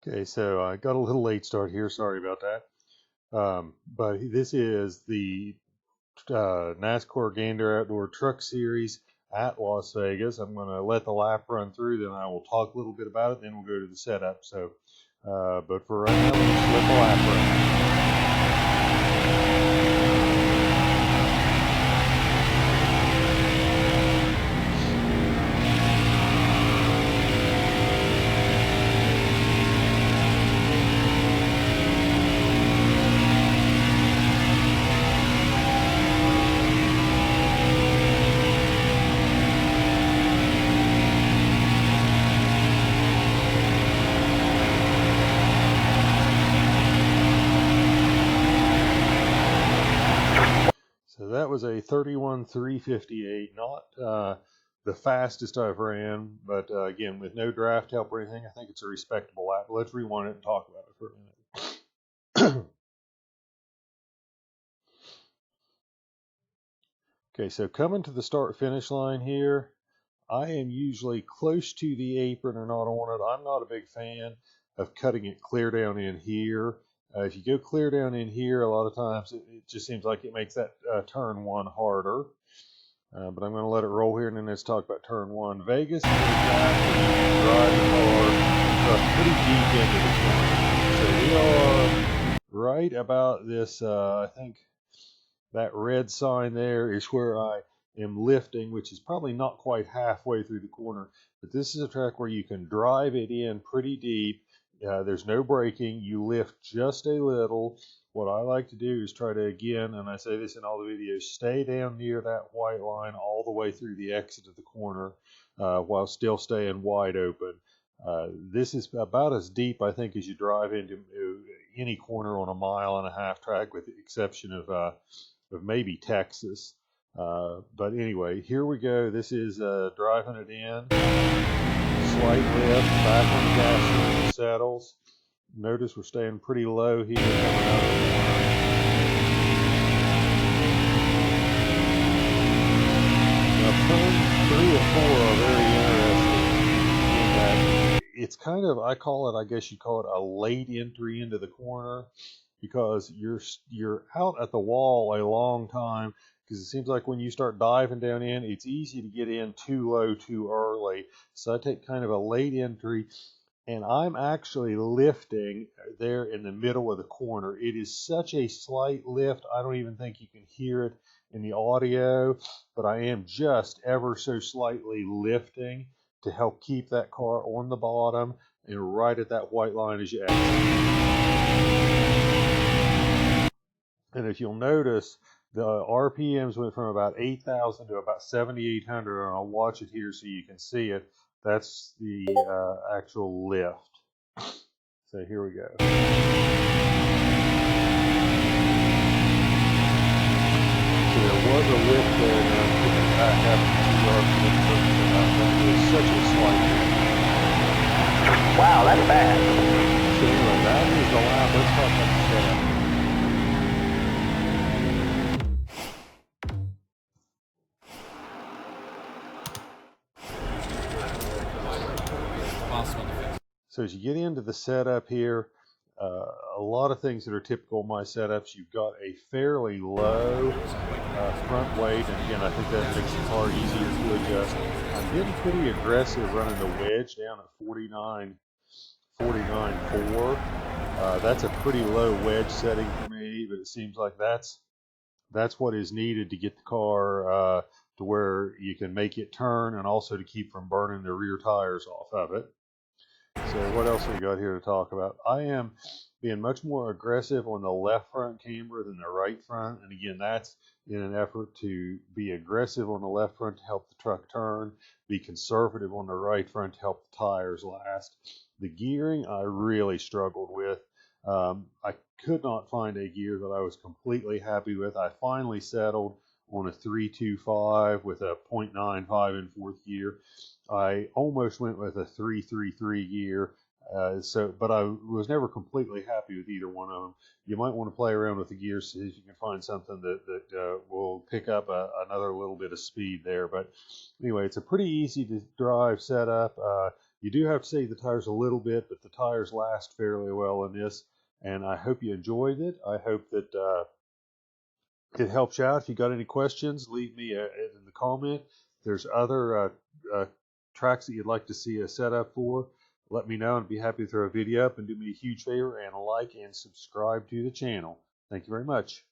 Okay, so I got a little late start here. Sorry about that. But this is the NASCAR Gander Outdoor Truck Series at Las Vegas. I'm going to let the lap run through, then I will talk a little bit about it, then we'll go to the setup. So, but for right now, let's let the lap run. So that was a 31.358, not the fastest I've ran, but again, with no draft help or anything, I think it's a respectable lap. Let's rewind it and talk about it for a minute. Okay, so coming to the start-finish line here, I am usually close to the apron or not on it. I'm not a big fan of cutting it clear down in here. If you go clear down in here, a lot of times it just seems like it makes that turn one harder. But I'm going to let it roll here, and then let's talk about turn one. Vegas is exactly drive the car pretty deep into the corner. So we are right about this, I think that red sign there is where I am lifting, which is probably not quite halfway through the corner. But this is a track where you can drive it in pretty deep. There's no braking. You lift just a little. What I like to do is try to, again, and I say this in all the videos, stay down near that white line all the way through the exit of the corner while still staying wide open. This is about as deep, I think, as you drive into any corner on a 1.5 mile track, with the exception of maybe Texas. But anyway, here we go. This is driving it in. Slight lift, back on the gas when it settles. Notice we're staying pretty low here coming out of the corner. Now turns 3 and 4 are very interesting in that it's kind of, I call it, I guess you call it a late entry into the corner, because you're out at the wall a long time, because it seems like when you start diving down in, it's easy to get in too low too early. So I take kind of a late entry, and I'm actually lifting there in the middle of the corner. It is such a slight lift, I don't even think you can hear it in the audio, but I am just ever so slightly lifting to help keep that car on the bottom and right at that white line as you exit. And if you'll notice, the RPMs went from about 8,000 to about 7,800, and I'll watch it here so you can see it. That's the actual lift. So here we go. So there was a lift there, and I'm picking back up to the RPM. That was such a slight lift. Wow, that's bad. So anyway, that is the lap. Let's talk about the setup. So as you get into the setup here, a lot of things that are typical of my setups. You've got a fairly low front weight, and again, I think that makes the car easier to adjust. I'm getting pretty aggressive running the wedge down at 49.4. That's a pretty low wedge setting for me, but it seems like that's what is needed to get the car to where you can make it turn, and also to keep from burning the rear tires off of it. So what else we got here to talk about? I am being much more aggressive on the left front camber than the right front. And again, that's in an effort to be aggressive on the left front to help the truck turn, be conservative on the right front to help the tires last. The gearing I really struggled with. I could not find a gear that I was completely happy with. I finally settled on a 3.25 with a 0.95 in fourth gear. I almost went with a 3.33 gear, but I was never completely happy with either one of them. You might want to play around with the gears, see if you can find something that will pick up another little bit of speed there. But anyway, it's a pretty easy to drive setup. You do have to save the tires a little bit, but the tires last fairly well in this. And I hope you enjoyed it. I hope that it helps you out. If you got any questions, leave me in the comment. If there's other tracks that you'd like to see a setup for, let me know and be happy to throw a video up. And do me a huge favor and like and subscribe to the channel. Thank you very much.